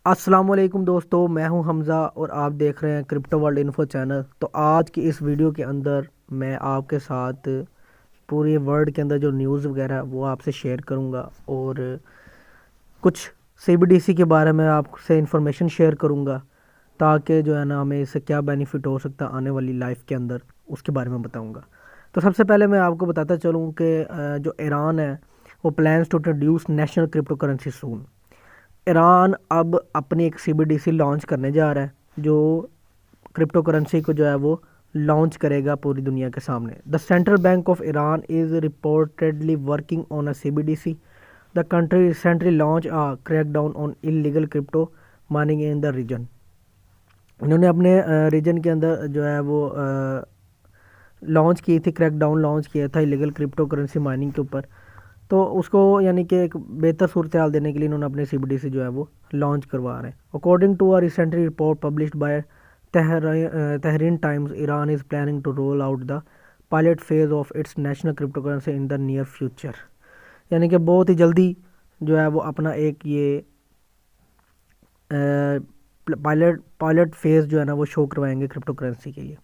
السلام علیکم دوستو، میں ہوں حمزہ اور آپ دیکھ رہے ہیں کرپٹو ورلڈ انفو چینل۔ تو آج کی اس ویڈیو کے اندر میں آپ کے ساتھ پورے ورلڈ کے اندر جو نیوز وغیرہ وہ آپ سے شیئر کروں گا، اور کچھ سی بی ڈی سی کے بارے میں آپ سے انفارمیشن شیئر کروں گا، تاکہ جو ہے نا ہمیں اس سے کیا بینیفٹ ہو سکتا ہے آنے والی لائف کے اندر، اس کے بارے میں بتاؤں گا۔ تو سب سے پہلے میں آپ کو بتاتا چلوں کہ جو ایران ہے وہ plans to introduce national crypto currency soon. Iran اب اپنی ایک C B D C launch کرنے جا رہا ہے، جو کرپٹو کرنسی کو جو ہے وہ لانچ کرے گا پوری دنیا کے سامنے۔ The central bank of Iran is reportedly working on a C B D C. The country recently launch crack down on illegal crypto mining in the region. انہوں نے اپنے ریجن کے اندر جو ہے وہ لانچ کی تھی، کریک ڈاؤن لانچ کیا تھا انلیگل کرپٹو کرنسی مائننگ کے اوپر۔ تو اس کو یعنی کہ ایک بہتر صورتحال دینے کے لیے انہوں نے اپنے سی بی ڈی سی جو ہے وہ لانچ کروا رہے ہیں۔ According to recently report published by Tehran times, Iran is planning to roll out the pilot phase of its national crypto currency in the near future. یعنی کہ بہت ہی جلدی جو ہے وہ اپنا ایک یہ پائلٹ فیز جو ہے نا وہ شو کروائیں گے کرپٹو کرنسی کے لیے۔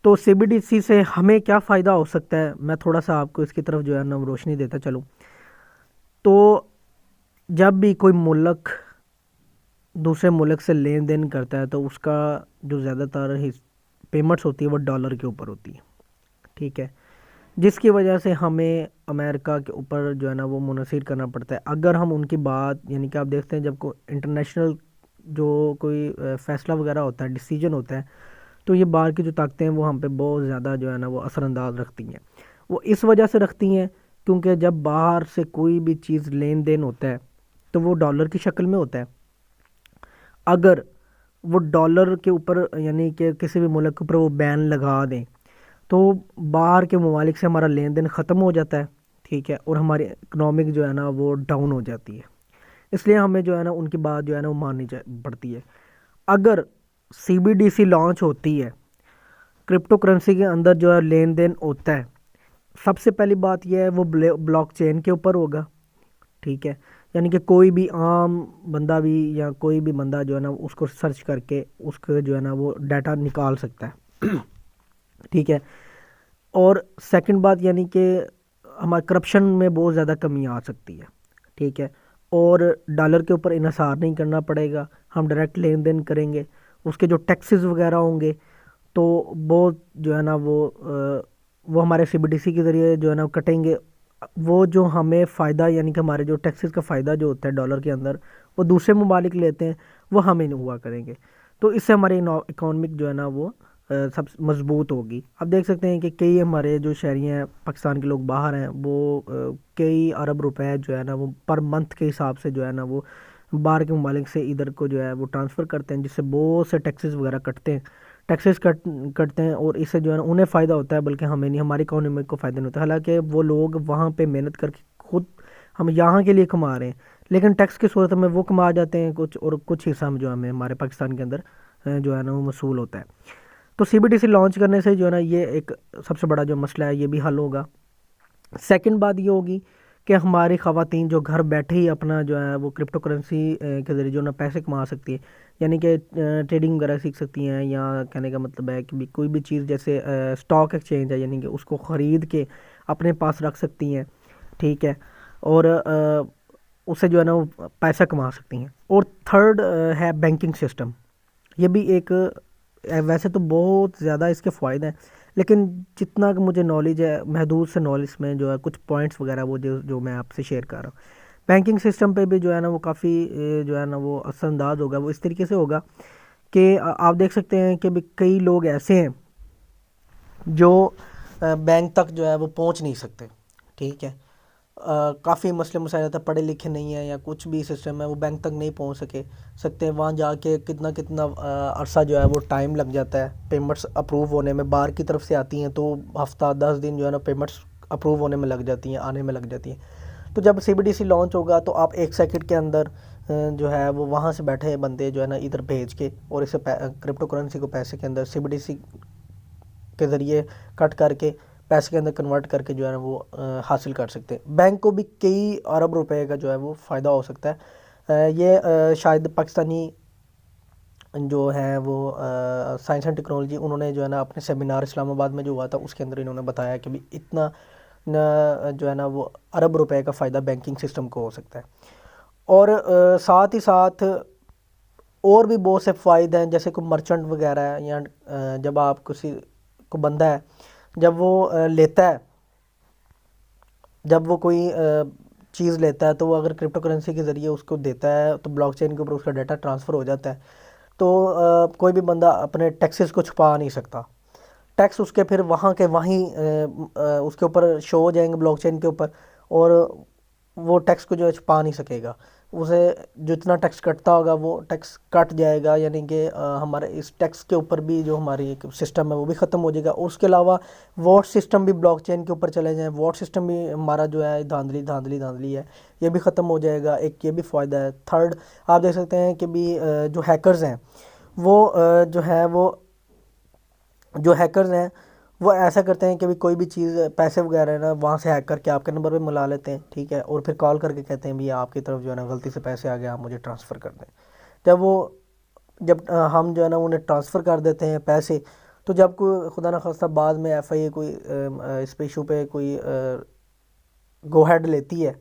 تو سی بی ڈی سی سے ہمیں کیا فائدہ ہو سکتا ہے، میں تھوڑا سا آپ کو اس کی طرف جو ہے نا روشنی دیتا چلوں۔ تو جب بھی کوئی ملک دوسرے ملک سے لین دین کرتا ہے تو اس کا جو زیادہ تر پیمنٹس ہوتی ہے وہ ڈالر کے اوپر ہوتی ہے، ٹھیک ہے، جس کی وجہ سے ہمیں امریکہ کے اوپر جو ہے نا وہ منحصر کرنا پڑتا ہے۔ اگر ہم ان کی بات یعنی کہ آپ دیکھتے ہیں جب کوئی انٹرنیشنل جو کوئی فیصلہ وغیرہ ہوتا ہے، ڈیسیجن ہوتا ہے، تو یہ باہر کی جو طاقتیں ہیں وہ ہم پہ بہت زیادہ جو ہے نا وہ اثر انداز رکھتی ہیں۔ وہ اس وجہ سے رکھتی ہیں کیونکہ جب باہر سے کوئی بھی چیز لین دین ہوتا ہے تو وہ ڈالر کی شکل میں ہوتا ہے۔ اگر وہ ڈالر کے اوپر یعنی کہ کسی بھی ملک کے اوپر وہ بین لگا دیں تو باہر کے ممالک سے ہمارا لین دین ختم ہو جاتا ہے، ٹھیک ہے، اور ہماری اکنامک جو ہے نا وہ ڈاؤن ہو جاتی ہے۔ اس لیے ہمیں جو ہے نا ان کی بات جو ہے نا وہ ماننی پڑتی ہے۔ اگر C B D C launch ہوتی ہے، کرپٹو کرنسی کے اندر جو ہے لین دین ہوتا ہے، سب سے پہلی بات یہ ہے وہ بلاک چین کے اوپر ہوگا، ٹھیک ہے، یعنی کہ کوئی بھی عام بندہ بھی یا کوئی بھی بندہ جو ہے نا اس کو سرچ کر کے اس کا جو ہے نا وہ ڈیٹا نکال سکتا ہے، ٹھیک ہے۔ اور سیکنڈ بات یعنی کہ ہمارا کرپشن میں بہت زیادہ کمی آ سکتی ہے، ٹھیک ہے، اور ڈالر کے اوپر انحصار نہیں کرنا پڑے گا، ہم ڈائریکٹ لین دین کریں گے، اس کے جو ٹیکسز وغیرہ ہوں گے تو بہت جو ہے نا وہ ہمارے سی بی ڈی سی کے ذریعے جو ہے نا کٹیں گے۔ وہ جو ہمیں فائدہ یعنی کہ ہمارے جو ٹیکسز کا فائدہ جو ہوتا ہے ڈالر کے اندر وہ دوسرے ممالک لیتے ہیں، وہ ہمیں نہیں ہوا کریں گے۔ تو اس سے ہماری اکانومک جو ہے نا وہ سب مضبوط ہوگی۔ آپ دیکھ سکتے ہیں کہ کئی ہمارے جو شہری ہیں پاکستان کے لوگ باہر ہیں، وہ کئی ارب روپے جو ہے نا وہ پر منتھ کے حساب سے جو ہے نا وہ باہر کے ممالک سے ادھر کو جو ہے وہ ٹرانسفر کرتے ہیں، جس سے بہت سے ٹیکسز وغیرہ کٹتے ہیں، ٹیکسز کٹتے ہیں، اور اس سے جو ہے نا انہیں فائدہ ہوتا ہے، بلکہ ہمیں نہیں، ہماری اکانومی کو فائدہ نہیں ہوتا۔ حالانکہ وہ لوگ وہاں پہ محنت کر کے خود ہم یہاں کے لیے کما رہے ہیں، لیکن ٹیکس کی صورت میں وہ کما جاتے ہیں کچھ، اور کچھ حصہ جو ہمیں ہمارے پاکستان کے اندر جو ہے نا وہ موصول ہوتا ہے۔ تو C B D C launch کرنے سے جو ہے نا یہ ایک سب سے بڑا جو مسئلہ ہے یہ بھی حل ہوگا۔ سیکنڈ بات یہ ہوگی کہ ہماری خواتین جو گھر بیٹھے ہی اپنا جو ہے وہ کرپٹو کرنسی کے ذریعے جو ہے نا پیسے کما سکتی ہیں، یعنی کہ ٹریڈنگ وغیرہ سیکھ سکتی ہیں، یا کہنے کا مطلب ہے کہ کوئی بھی چیز جیسے اسٹاک ایکسچینج ہے یعنی کہ اس کو خرید کے اپنے پاس رکھ سکتی ہیں، ٹھیک ہے، اور اس سے جو ہے نا وہ پیسہ کما سکتی ہیں۔ اور تھرڈ ہے بینکنگ سسٹم۔ یہ بھی ایک ویسے تو بہت زیادہ اس کے فوائد ہیں، لیکن جتنا کہ مجھے نالج ہے محدود سے نالج میں جو ہے کچھ پوائنٹس وغیرہ وہ جو میں آپ سے شیئر کر رہا ہوں۔ بینکنگ سسٹم پہ بھی جو ہے نا وہ کافی جو ہے نا وہ اثر انداز ہوگا۔ وہ اس طریقے سے ہوگا کہ آپ دیکھ سکتے ہیں کہ کئی لوگ ایسے ہیں جو بینک تک جو ہے وہ پہنچ نہیں سکتے، ٹھیک ہے، کافی مسئلے مسائل ہوتا ہے، پڑھے لکھے نہیں ہیں یا کچھ بھی سسٹم ہے، وہ بینک تک نہیں پہنچ سکتے، وہاں جا کے کتنا عرصہ جو ہے وہ ٹائم لگ جاتا ہے پیمنٹس اپروو ہونے میں، باہر کی طرف سے آتی ہیں تو ہفتہ 10 دن جو ہے نا پیمنٹس اپروو ہونے میں لگ جاتی ہیں، آنے میں لگ جاتی ہیں۔ تو جب C B D C launch ہوگا تو آپ 1 سیکنڈ کے اندر جو ہے وہ وہاں سے بیٹھے بندے جو ہے نا ادھر بھیج کے اور اسے کرپٹو کرنسی کو پیسے کے اندر سی بی ڈی سی کے ذریعے کٹ کر کے پیسے کے اندر کنورٹ کر کے جو ہے نا وہ حاصل کر سکتے ہیں۔ بینک کو بھی کئی ارب روپے کا جو ہے وہ فائدہ ہو سکتا ہے، یہ شاید پاکستانی جو ہے وہ سائنس اینڈ ٹیکنالوجی انہوں نے جو ہے نا اپنے سیمینار اسلام آباد میں جو ہوا تھا اس کے اندر انہوں نے بتایا کہ بھی اتنا جو ہے نا وہ ارب روپے کا فائدہ بینکنگ سسٹم کو ہو سکتا ہے. اور ساتھ ہی ساتھ اور بھی بہت سے فائدے ہیں، جیسے کوئی مرچنٹ وغیرہ ہے، یا جب آپ کسی کو بندہ ہے جب وہ لیتا ہے، جب وہ کوئی چیز لیتا ہے تو وہ اگر کرپٹو کرنسی کے ذریعے اس کو دیتا ہے تو بلاک چین کے اوپر اس کا ڈیٹا ٹرانسفر ہو جاتا ہے. تو کوئی بھی بندہ اپنے ٹیکسز کو چھپا نہیں سکتا. ٹیکس اس کے پھر وہاں کے وہیں اس کے اوپر شو ہو جائیں گے بلاک چین کے اوپر، اور وہ ٹیکس کو جو ہے چھپا نہیں سکے گا. اسے جتنا ٹیکس کٹتا ہوگا وہ ٹیکس کٹ جائے گا، یعنی کہ ہمارے اس ٹیکس کے اوپر بھی جو ہماری ایک سسٹم ہے وہ بھی ختم ہو جائے گا. اور اس کے علاوہ ووٹ سسٹم بھی بلاک چین کے اوپر چلے جائیں، ووٹ سسٹم بھی ہمارا جو ہے دھاندلی ہے، یہ بھی ختم ہو جائے گا. ایک یہ بھی فائدہ ہے. تھرڈ، آپ دیکھ سکتے ہیں کہ بھی جو ہیکرز ہیں وہ ایسا کرتے ہیں کہ بھی کوئی بھی چیز پیسے وغیرہ ہے نا وہاں سے ہیک کر کے آپ کے نمبر پہ ملا لیتے ہیں، ٹھیک ہے، اور پھر کال کر کے کہتے ہیں بھی آپ کی طرف جو ہے نا غلطی سے پیسے آ گئے، آپ مجھے ٹرانسفر کر دیں. جب ہم جو ہے نا انہیں ٹرانسفر کر دیتے ہیں پیسے، تو جب کوئی خدا نخواستہ بعد میں ایف آئی اے کوئی اس پہ ایشو پہ کوئی گو ہیڈ لیتی ہے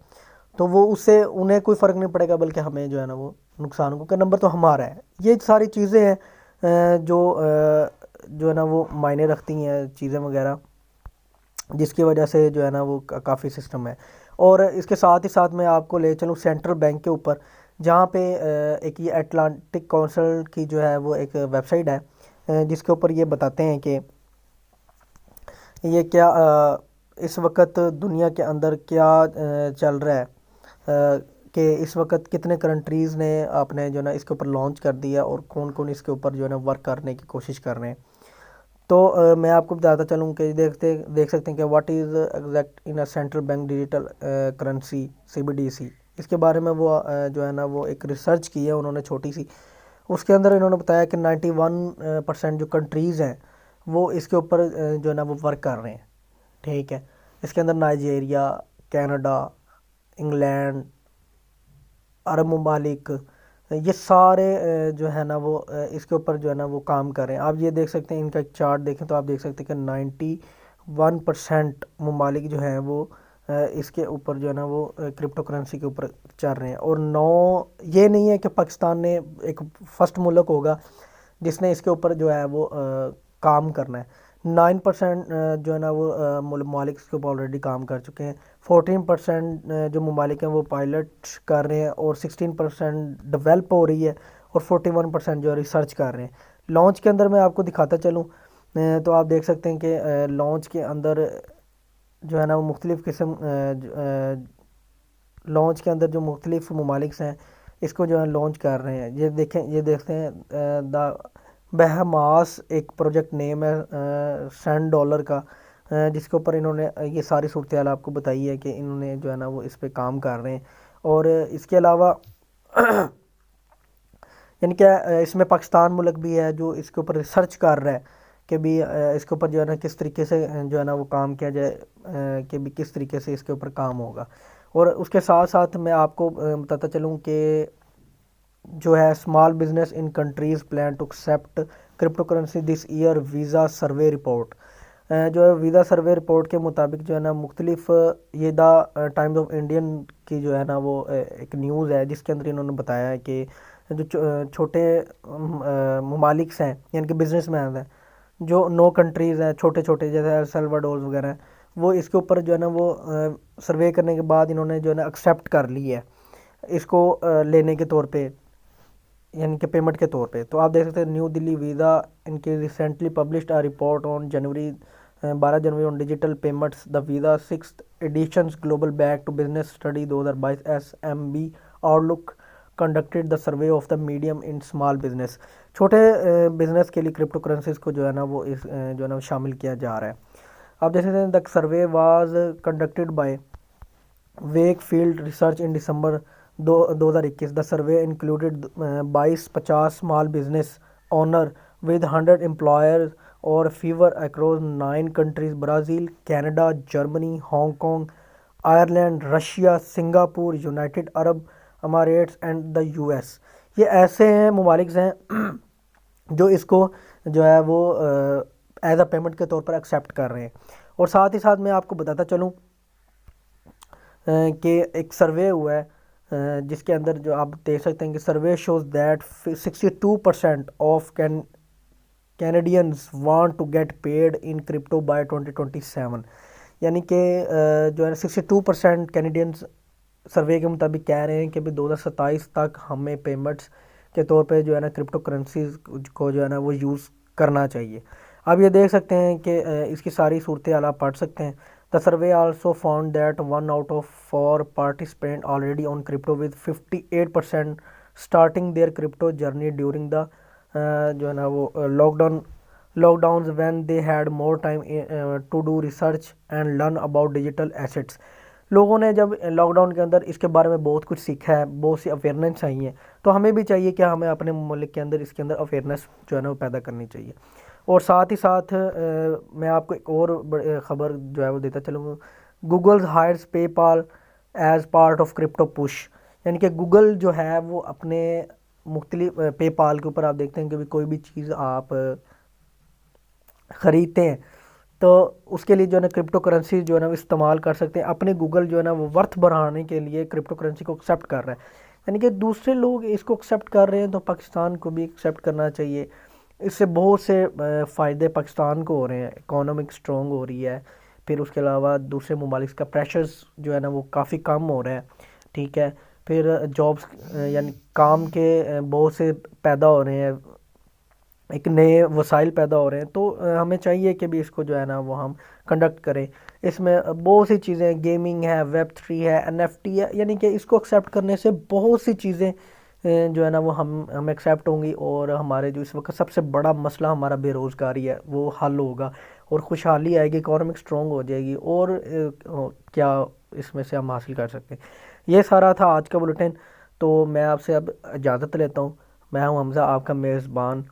تو وہ اس سے انہیں کوئی فرق نہیں پڑے گا، بلکہ ہمیں جو ہے نا وہ نقصان کو، کہ نمبر تو ہمارا ہے. یہ ساری چیزیں ہیں جو ہے نا وہ معنی رکھتی ہیں چیزیں وغیرہ، جس کی وجہ سے جو ہے نا وہ کافی سسٹم ہے. اور اس کے ساتھ ہی ساتھ میں آپ کو لے چلوں سینٹرل بینک کے اوپر، جہاں پہ ایک یہ اٹلانٹک کونسل کی جو ہے وہ ایک ویب سائٹ ہے جس کے اوپر یہ بتاتے ہیں کہ یہ کیا اس وقت دنیا کے اندر کیا چل رہا ہے، کہ اس وقت کتنے کنٹریز نے اپنے جو ہے نا اس کے اوپر لانچ کر دیا اور کون کون اس کے اوپر جو ہے نا ورک کرنے کی کوشش کر رہے ہیں. تو میں آپ کو بتاتا چلوں کہ دیکھ سکتے ہیں کہ what is exact in a central bank digital currency CBDC. اس کے بارے میں وہ جو ہے نا وہ ایک ریسرچ کی ہے انہوں نے چھوٹی سی. اس کے اندر انہوں نے بتایا کہ 91% جو کنٹریز ہیں وہ اس کے اوپر جو ہے نا وہ ورک کر رہے ہیں، ٹھیک ہے. اس کے اندر نائجیریا، کینیڈا، انگلینڈ، عرب ممالک، یہ سارے جو ہے نا وہ اس کے اوپر جو ہے نا وہ کام کر رہے ہیں. آپ یہ دیکھ سکتے ہیں، ان کا ایک چارٹ دیکھیں تو آپ دیکھ سکتے ہیں کہ 91% ممالک جو ہیں وہ اس کے اوپر جو ہے نا وہ کرپٹو کرنسی کے اوپر چل رہے ہیں. اور یہ نہیں ہے کہ پاکستان نے ایک فرسٹ ملک ہوگا جس نے اس کے اوپر جو ہے وہ کام کرنا ہے. 9% جو ہے نا وہ ممالک اس کے اوپر آلریڈی کام کر چکے ہیں. 14% جو ممالک ہیں وہ پائلٹ کر رہے ہیں، اور 16% ڈیولپ ہو رہی ہے، اور 41% جو ہے ریسرچ کر رہے ہیں. لانچ کے اندر میں آپ کو دکھاتا چلوں تو آپ دیکھ سکتے ہیں کہ لانچ کے اندر جو ہے نا وہ مختلف قسم لانچ کے اندر جو مختلف ممالک ہیں اس کو جو ہے لانچ کر رہے ہیں. یہ دیکھتے ہیں دا بہاماس ایک پروجیکٹ نیم ہے $100 کا، جس کے اوپر انہوں نے یہ ساری صورتحال آپ کو بتائی ہے کہ انہوں نے جو ہے نا وہ اس پہ کام کر رہے ہیں. اور اس کے علاوہ یعنی کہ اس میں پاکستان ملک بھی ہے جو اس کے اوپر ریسرچ کر رہا ہے کہ بھی اس کے اوپر جو ہے نا کس طریقے سے جو ہے نا وہ کام کیا جائے، کہ بھی کس طریقے سے اس کے اوپر کام ہوگا. اور اس کے ساتھ ساتھ میں آپ کو بتاتا چلوں کہ جو ہے small business in countries plan to accept crypto currency this year Visa survey report. جو ہے ویزا سروے رپورٹ کے مطابق جو ہے نا مختلف یہ دا ٹائمز آف انڈین کی جو ہے نا وہ ایک نیوز ہے جس کے اندر انہوں نے بتایا ہے کہ جو چھوٹے ممالک ہیں، یعنی کہ بزنس مین ہیں، جو 9 کنٹریز ہیں چھوٹے جیسے ایل سیلواڈور وغیرہ ہیں، وہ اس کے اوپر جو ہے نا وہ سروے کرنے کے بعد انہوں نے جو ہے نا ایکسیپٹ کر لی ہے اس کو لینے کے طور پہ، یعنی کہ پیمنٹ کے طور پہ. تو آپ دیکھ سکتے ہیں نیو دلی ویزا ان کی recently published a report on 12 January on digital payments the Visa 6th editions global back to business study 2022 SMB outlook conducted the survey of the medium in small business. چھوٹے business کے لیے crypto currencies کو جو ہے نا وہ جو ہے نا شامل کیا جا رہا ہے. آپ دیکھ سکتے ہیں the survey was conducted by Wakefield research in December 2021. The survey included 50 small business owner with 100 employers or fewer across 9 countries: Brazil, Canada, Germany, Hong Kong, Ireland, Russia, Singapore, United Arab Emirates and the U S. یہ ایسے ہیں ممالک ہیں جو اس کو جو ہے وہ ایز اے پیمنٹ کے طور پر ایکسیپٹ کر رہے ہیں. اور ساتھ ہی ساتھ میں آپ کو بتاتا چلوں کہ ایک سروے ہوا ہے جس کے اندر جو آپ دیکھ سکتے ہیں کہ survey shows that 62% of Canadians want to get paid in crypto by 2027. یعنی کہ جو ہے 62% کینیڈینز سروے کے مطابق کہہ رہے ہیں کہ 2027 تک ہمیں پیمنٹس کے طور پہ جو ہے نا کرپٹو کرنسیز کو جو ہے نا وہ یوز کرنا چاہیے. اب یہ دیکھ سکتے ہیں کہ اس کی ساری صورتحال آپ پڑھ سکتے ہیں. The survey also found that 1 out of 4 participants already on crypto, with 58% starting their crypto journey during the جو ہے نا وہ lockdowns when they had more time to do research and learn about digital assets. لوگوں نے جب lock down کے اندر اس کے بارے میں بہت کچھ سیکھا ہے, بہت سی اویئرنیس آئی ہیں, تو ہمیں بھی چاہیے کہ ہمیں اپنے مملک کے اندر اس کے اندر اویئرنیس جو ہے نا وہ پیدا کرنی چاہیے. اور ساتھ ہی ساتھ میں آپ کو ایک اور خبر جو ہے وہ دیتا چلوں. Google hires PayPal as part of crypto push. یعنی کہ گوگل جو ہے وہ اپنے مختلف پے پال کے اوپر آپ دیکھتے ہیں کہ کوئی بھی چیز آپ خریدتے ہیں تو اس کے لیے جو ہے نا کرپٹو کرنسی جو ہے نا وہ استعمال کر سکتے ہیں. اپنے گوگل جو ہے نا وہ ورتھ بڑھانے کے لیے کرپٹو کرنسی کو ایکسیپٹ کر رہا ہے. یعنی کہ دوسرے لوگ اس کو ایکسیپٹ کر رہے ہیں تو پاکستان کو بھی ایکسیپٹ کرنا چاہیے. اس سے بہت سے فائدے پاکستان کو ہو رہے ہیں, اکانومک اسٹرانگ ہو رہی ہے. پھر اس کے علاوہ دوسرے ممالک کا پریشرز جو ہے نا وہ کافی کم ہو رہا ہے, ٹھیک ہے. پھر جابس یعنی کام کے بہت سے پیدا ہو رہے ہیں, ایک نئے وسائل پیدا ہو رہے ہیں. تو ہمیں چاہیے کہ بھی اس کو جو ہے نا وہ ہم کنڈکٹ کریں. اس میں بہت سی چیزیں, گیمنگ ہے, ویب 3 ہے, NFT ہے, یعنی کہ اس کو ایکسیپٹ کرنے سے بہت سی چیزیں جو ہے نا وہ ہم ایکسیپٹ ہوں گی, اور ہمارے جو اس وقت سب سے بڑا مسئلہ ہمارا بے روزگاری ہے وہ حل ہوگا, اور خوشحالی آئے گی, اکانومک اسٹرانگ ہو جائے گی. اور کیا اس میں سے ہم حاصل کر سکتے ہیں. یہ سارا تھا آج کا بلیٹن. تو میں آپ سے اب اجازت لیتا ہوں. میں ہوں حمزہ, آپ کا میزبان.